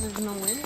There's no wind.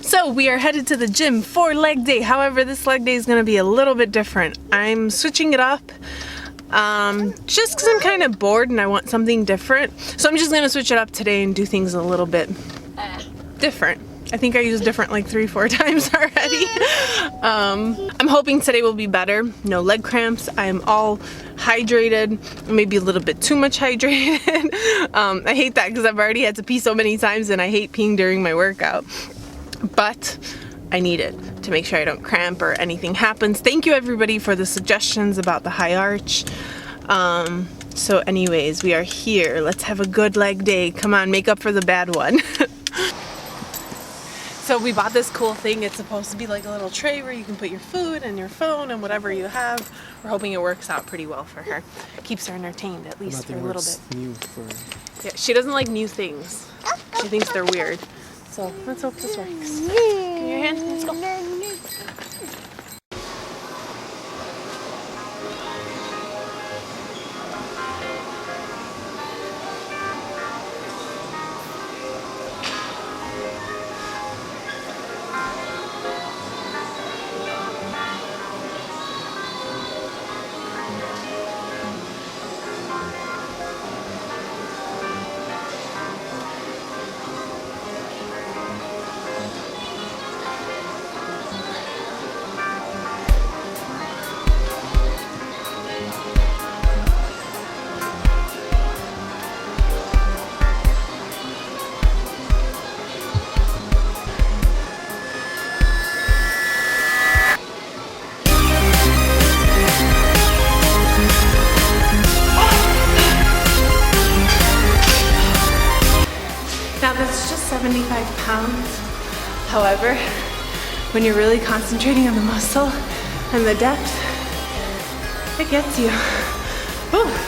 So we are headed to the gym for leg day. However, this leg day is going to be a little bit different. I'm switching it up just because I'm kind of bored and I want something different. So I'm just going to switch it up today and do things a little bit different. I think I used different like 3-4 times already. I'm hoping today will be better. No leg cramps. I'm all hydrated, maybe a little bit too much hydrated. I hate that because I've already had to pee so many times and I hate peeing during my workout. But I need it to make sure I don't cramp or anything happens. Thank you everybody for the suggestions about the high arch. So anyways, we are here. Let's have a good leg day. Come on, make up for the bad one. So we bought this cool thing. It's supposed to be like a little tray where you can put your food and your phone and whatever you have. We're hoping it works out pretty well for her. Keeps her entertained, at least for a little bit. New for... Yeah, she doesn't like new things. She thinks they're weird. So let's hope this works. Give me your hand. Let's go. Now that's just 75 pounds. However, when you're really concentrating on the muscle and the depth, it gets you. Whew.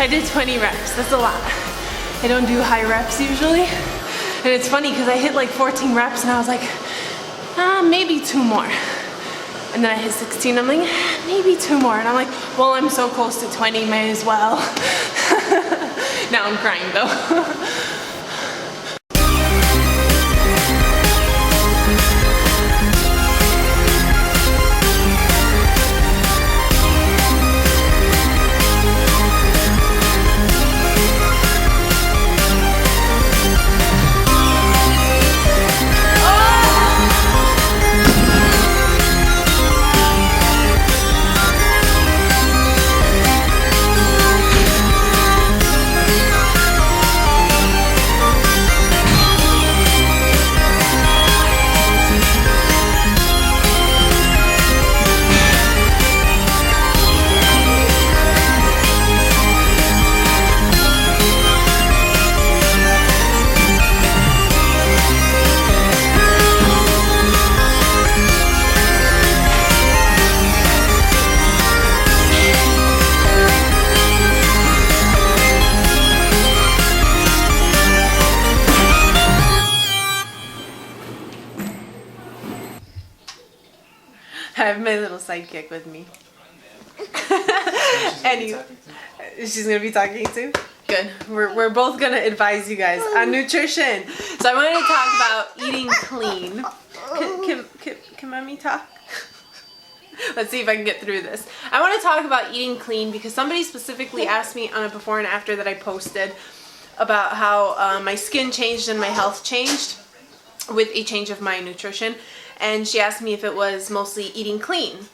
I did 20 reps, that's a lot. I don't do high reps usually. And it's funny because I hit like 14 reps and I was like, maybe 2 more. And then I hit 16, I'm like, maybe 2 more. And I'm like, well, I'm so close to 20, may as well. Now I'm crying though. I have my little sidekick with me. Anyway, she's gonna be talking too? Good. We're both gonna advise you guys on nutrition. So I wanted to talk about eating clean. Can mommy talk? Let's see if I can get through this. I want to talk about eating clean because somebody specifically asked me on a before and after that I posted about how my skin changed and my health changed with a change of my nutrition. And she asked me if it was mostly eating clean.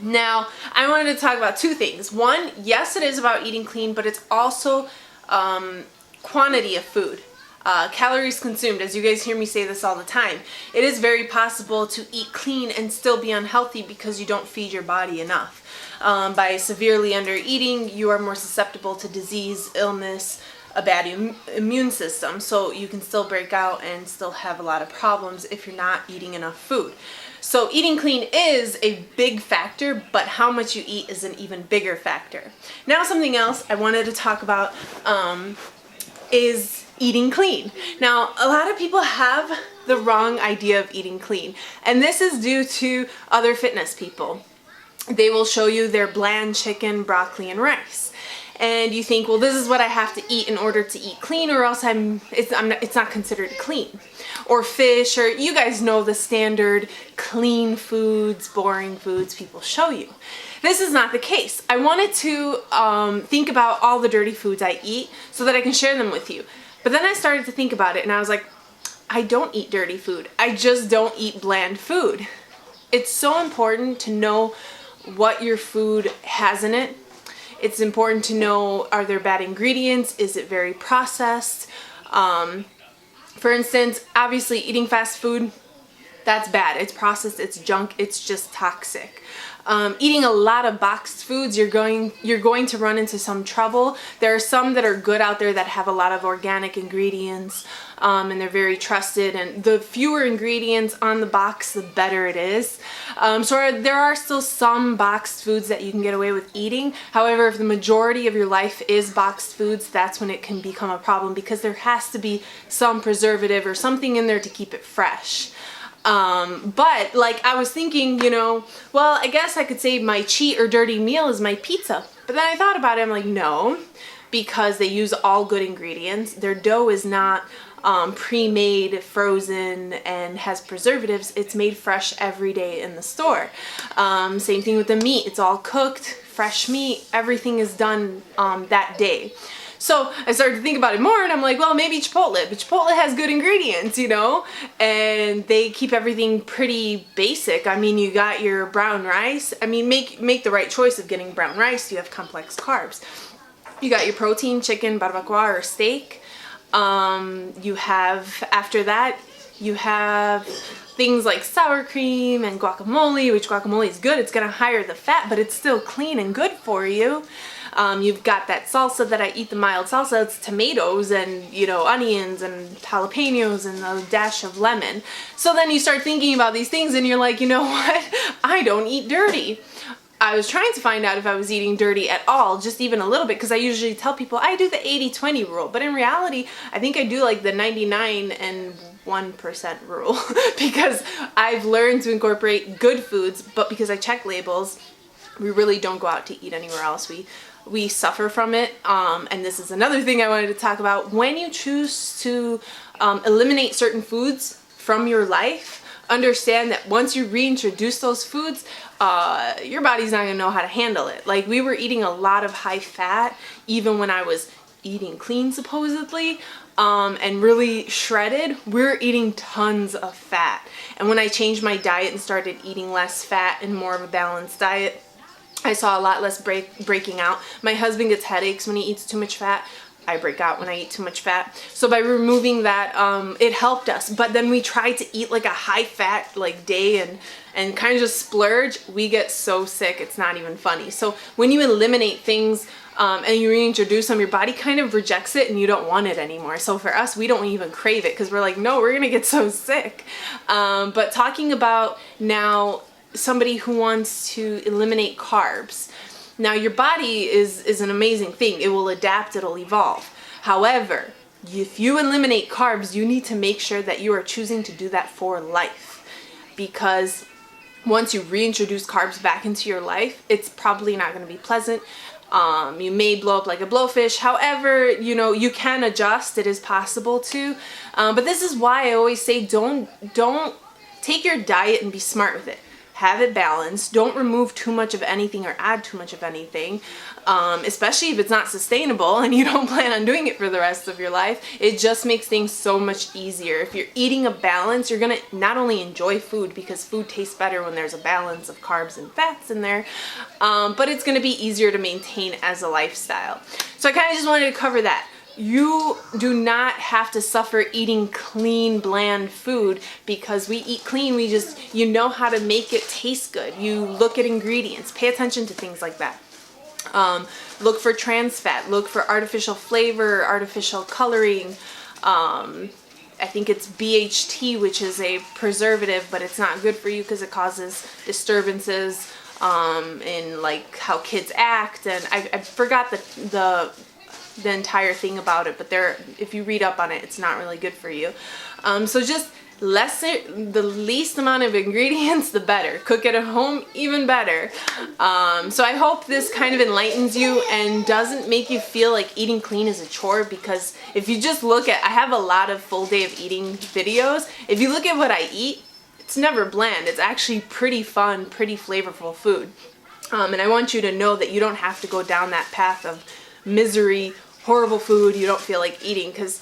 Now, I wanted to talk about 2 things. One, yes, it is about eating clean, but it's also quantity of food. calories consumed, as you guys hear me say this all the time, it is very possible to eat clean and still be unhealthy because you don't feed your body enough. By severely under eating, you are more susceptible to disease, illness, a bad immune system, so you can still break out and still have a lot of problems if you're not eating enough food. So eating clean is a big factor, but how much you eat is an even bigger factor. Now something else I wanted to talk about is eating clean. Now a lot of people have the wrong idea of eating clean, and this is due to other fitness people. They will show you their bland chicken, broccoli, and rice. And you think, well, this is what I have to eat in order to eat clean, or else it's not considered clean. Or fish, or you guys know the standard clean foods, boring foods people show you. This is not the case. I wanted to think about all the dirty foods I eat so that I can share them with you. But then I started to think about it and I was like, I don't eat dirty food. I just don't eat bland food. It's so important to know what your food has in it. It's important to know, are there bad ingredients? Is it very processed? For instance, obviously eating fast food, that's bad. It's processed, it's junk, it's just toxic. Eating a lot of boxed foods, you're going to run into some trouble. There are some that are good out there that have a lot of organic ingredients, and they're very trusted, and the fewer ingredients on the box, the better it is. So there are still some boxed foods that you can get away with eating. However, if the majority of your life is boxed foods, that's when it can become a problem, because there has to be some preservative or something in there to keep it fresh. But like I was thinking, you know, well, I guess I could say my cheat or dirty meal is my pizza. But then I thought about it, I'm like, no, because they use all good ingredients. Their dough is not pre-made, frozen, and has preservatives. It's made fresh every day in the store. Same thing with the meat. It's all cooked, fresh meat. Everything is done that day. So I started to think about it more, and I'm like, well, maybe Chipotle. But Chipotle has good ingredients, you know, and they keep everything pretty basic. I mean, you got your brown rice. I mean, make the right choice of getting brown rice. You have complex carbs. You got your protein, chicken, barbacoa, or steak. You have, after that, you have things like sour cream and guacamole, which guacamole is good. It's gonna higher the fat, but it's still clean and good for you. You've got that salsa that I eat, the mild salsa. It's tomatoes and, you know, onions and jalapenos and a dash of lemon. So then you start thinking about these things and you're like, you know what? I don't eat dirty. I was trying to find out if I was eating dirty at all, just even a little bit, because I usually tell people I do the 80-20 rule, but in reality, I think I do like the 99 and 1% rule because I've learned to incorporate good foods, but because I check labels, we really don't go out to eat anywhere else. We suffer from it, and this is another thing I wanted to talk about. When you choose to eliminate certain foods from your life, understand that once you reintroduce those foods, your body's not gonna know how to handle it. Like, we were eating a lot of high fat even when I was eating clean, supposedly, and really shredded. We're eating tons of fat. And when I changed my diet and started eating less fat and more of a balanced diet, I saw a lot less breaking out. My husband gets headaches when he eats too much fat. I break out when I eat too much fat. So by removing that, it helped us. But then we tried to eat like a high fat like day and kind of just splurge. We get so sick, it's not even funny. So when you eliminate things and you reintroduce them, your body kind of rejects it and you don't want it anymore. So for us, we don't even crave it because we're like, no, we're gonna get so sick. But talking about now somebody who wants to eliminate carbs. Now, your body is an amazing thing. It will adapt, it'll evolve. However, if you eliminate carbs, you need to make sure that you are choosing to do that for life. Because once you reintroduce carbs back into your life, it's probably not going to be pleasant. You may blow up like a blowfish. However, you know, you can adjust. It is possible to. But this is why I always say don't take your diet and be smart with it. Have it balanced. Don't remove too much of anything or add too much of anything, especially if it's not sustainable and you don't plan on doing it for the rest of your life. It just makes things so much easier. If you're eating a balance, you're gonna not only enjoy food, because food tastes better when there's a balance of carbs and fats in there, but it's gonna be easier to maintain as a lifestyle. So I kind of just wanted to cover that. you do not have to suffer eating clean, bland food because we eat clean. You know how to make it taste good. You look at ingredients, pay attention to things like that. Look for trans fat, look for artificial flavor, artificial coloring. I think it's BHT, which is a preservative, but it's not good for you because it causes disturbances in like how kids act. And I forgot the entire thing about it, but if you read up on it, it's not really good for you. So just the least amount of ingredients, the better. Cook it at home, even better. So I hope this kind of enlightens you and doesn't make you feel like eating clean is a chore, because if you just look at, I have a lot of full day of eating videos. If you look at what I eat, it's never bland. It's actually pretty fun, pretty flavorful food. And I want you to know that you don't have to go down that path of misery, horrible food you don't feel like eating, because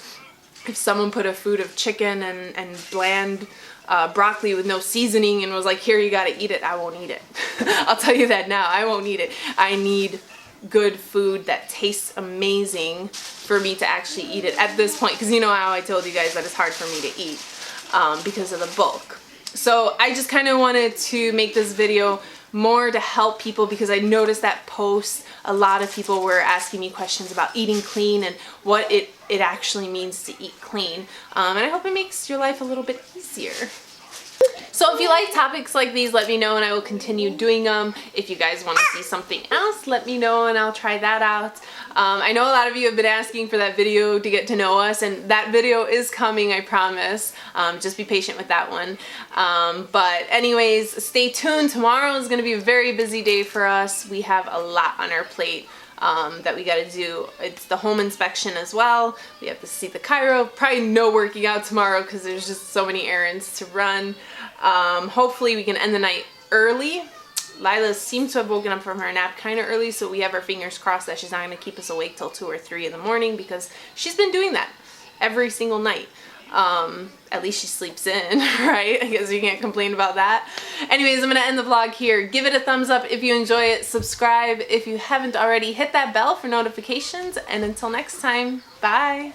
if someone put a food of chicken and bland broccoli with no seasoning and was like, here, you gotta eat it, I won't eat it. I'll tell you that now, I won't eat it. I need good food that tastes amazing for me to actually eat it at this point, because you know how I told you guys that it's hard for me to eat because of the bulk. So I just kind of wanted to make this video more to help people, because I noticed that post, a lot of people were asking me questions about eating clean and what it actually means to eat clean. And I hope it makes your life a little bit easier. So if you like topics like these, let me know and I will continue doing them. If you guys want to see something else, let me know and I'll try that out. I know a lot of you have been asking for that video to get to know us, and that video is coming, I promise. Just be patient with that one. But anyways, stay tuned. Tomorrow is going to be a very busy day for us. We have a lot on our plate that we got to do. It's the home inspection as well. We have to see the chiro. Probably no working out tomorrow because there's just so many errands to run. Hopefully we can end the night early. Lila seems to have woken up from her nap kind of early, so we have our fingers crossed that she's not going to keep us awake till 2 or 3 in the morning, because she's been doing that every single night. At least she sleeps in, right? I guess you can't complain about that. Anyways, I'm going to end the vlog here. Give it a thumbs up if you enjoy it. Subscribe if you haven't already. Hit that bell for notifications. And until next time, bye.